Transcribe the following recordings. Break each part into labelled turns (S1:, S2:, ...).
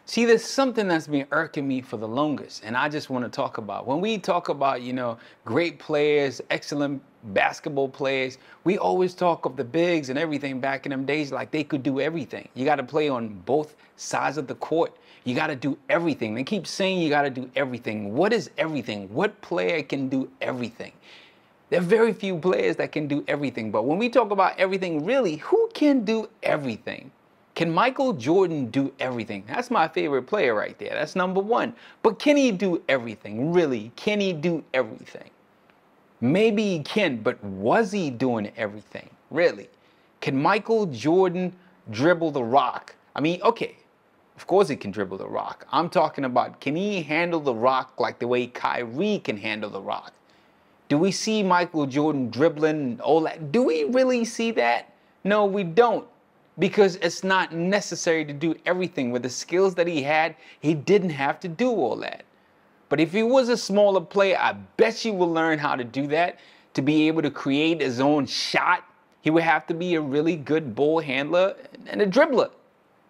S1: See, there's something that's been irking me for the longest, and I just want to talk about. When we talk about, great players, excellent basketball players, we always talk of the bigs and everything back in them days like they could do everything. You got to play on both sides of the court. You got to do everything. They keep saying you got to do everything. What is everything? What player can do everything? There are very few players that can do everything, but when we talk about everything, really, who can do everything? Can Michael Jordan do everything? That's my favorite player right there. That's number one. But can he do everything? Really? Can he do everything? Maybe he can, but was he doing everything? Really? Can Michael Jordan dribble the rock? I mean, okay, of course he can dribble the rock. I'm talking about, can he handle the rock like the way Kyrie can handle the rock? Do we see Michael Jordan dribbling all that? Do we really see that? No, we don't. Because it's not necessary to do everything. With the skills that he had, he didn't have to do all that. But if he was a smaller player, I bet you will learn how to do that. To be able to create his own shot, he would have to be a really good ball handler and a dribbler.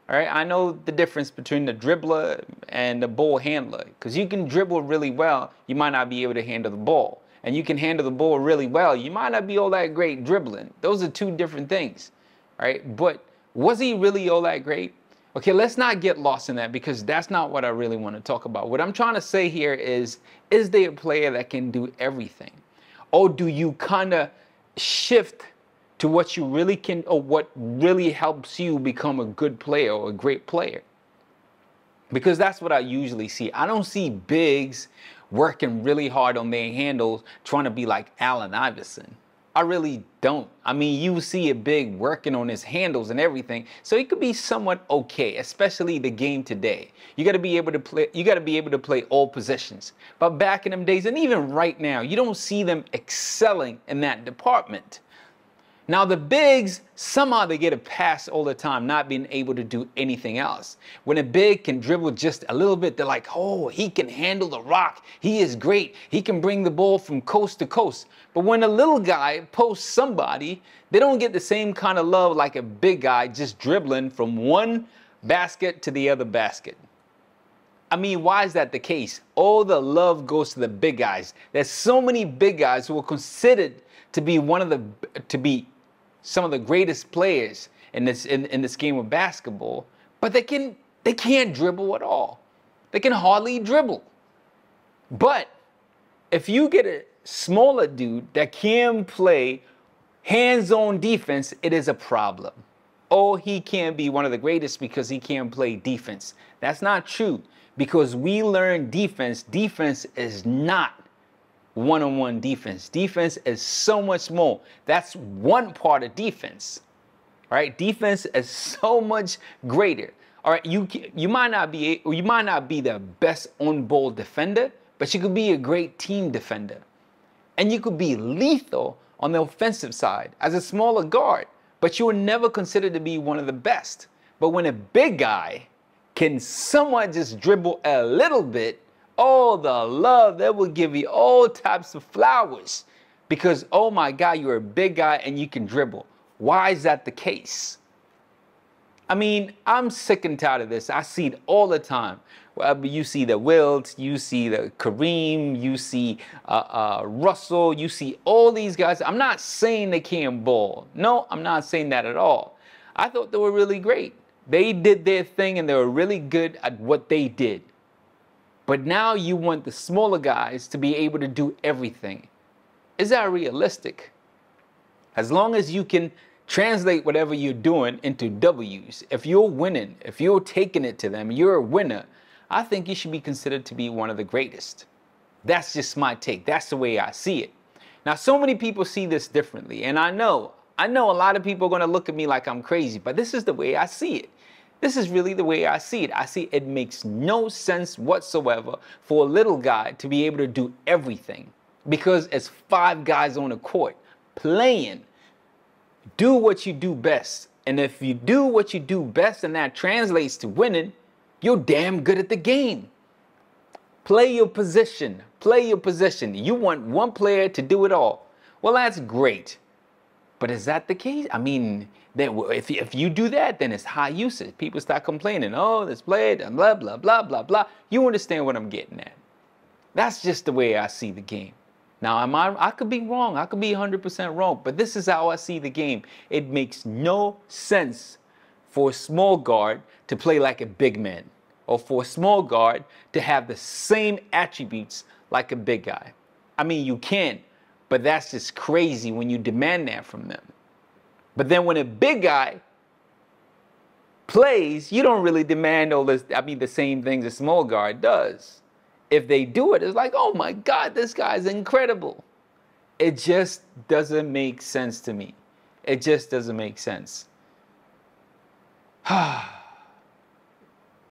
S1: All right, I know the difference between the dribbler and the ball handler. Because you can dribble really well, you might not be able to handle the ball. And you can handle the ball really well, you might not be all that great dribbling. Those are two different things. All right, but was he really all that great? Okay, let's not get lost in that because that's not what I really want to talk about. What I'm trying to say here is there a player that can do everything? Or do you kind of shift to what you really can, or what really helps you become a good player or a great player? Because that's what I usually see. I don't see bigs working really hard on their handles trying to be like Allen Iverson. I really don't. I mean, you see a big working on his handles and everything, so he could be somewhat okay, especially the game today. You got to be able to play. You got to be able to play all positions. But back in them days, and even right now, you don't see them excelling in that department. Now the bigs, somehow they get a pass all the time, not being able to do anything else. When a big can dribble just a little bit, they're like, oh, he can handle the rock. He is great. He can bring the ball from coast to coast. But when a little guy posts somebody, they don't get the same kind of love like a big guy just dribbling from one basket to the other basket. I mean, why is that the case? All the love goes to the big guys. There's so many big guys who are considered to be some of the greatest players in this game of basketball, but they can't dribble at all. They can hardly dribble. But if you get a smaller dude that can play hands-on defense, it is a problem. Oh, he can't be one of the greatest because he can't play defense. That's not true, because we learn defense. Defense is not one-on-one defense. Defense is so much more. That's one part of defense. All right, defense is so much greater. All right, you might not be the best on-ball defender, but you could be a great team defender, and you could be lethal on the offensive side as a smaller guard. But you were never considered to be one of the best. But when a big guy can somewhat just dribble a little bit, all the love, they will give you all types of flowers because, oh my God, you're a big guy and you can dribble. Why is that the case? I mean, I'm sick and tired of this. I see it all the time. You see the Wilt, you see the Kareem, you see Russell, you see all these guys. I'm not saying they can't ball. No, I'm not saying that at all. I thought they were really great. They did their thing and they were really good at what they did. But now you want the smaller guys to be able to do everything. Is that realistic? As long as you can translate whatever you're doing into W's, if you're winning, if you're taking it to them, you're a winner, I think you should be considered to be one of the greatest. That's just my take. That's the way I see it. Now, so many people see this differently, and I know a lot of people are going to look at me like I'm crazy, but this is the way I see it. This is really the way I see it. I see it makes no sense whatsoever for a little guy to be able to do everything because it's 5 guys on the court playing. Do what you do best. And if you do what you do best and that translates to winning, you're damn good at the game. Play your position. Play your position. You want one player to do it all. Well, that's great. But is that the case? I mean, then if you do that, then it's high usage. People start complaining, oh, this play, blah, blah, blah, blah, blah. You understand what I'm getting at. That's just the way I see the game. Now, I could be wrong. I could be 100% wrong. But this is how I see the game. It makes no sense for a small guard to play like a big man, or for a small guard to have the same attributes like a big guy. I mean, you can, but that's just crazy when you demand that from them. But then when a big guy plays, you don't really demand all this, the same things a small guard does. If they do it, it's like, oh my God, this guy's incredible. It just doesn't make sense to me. It just doesn't make sense.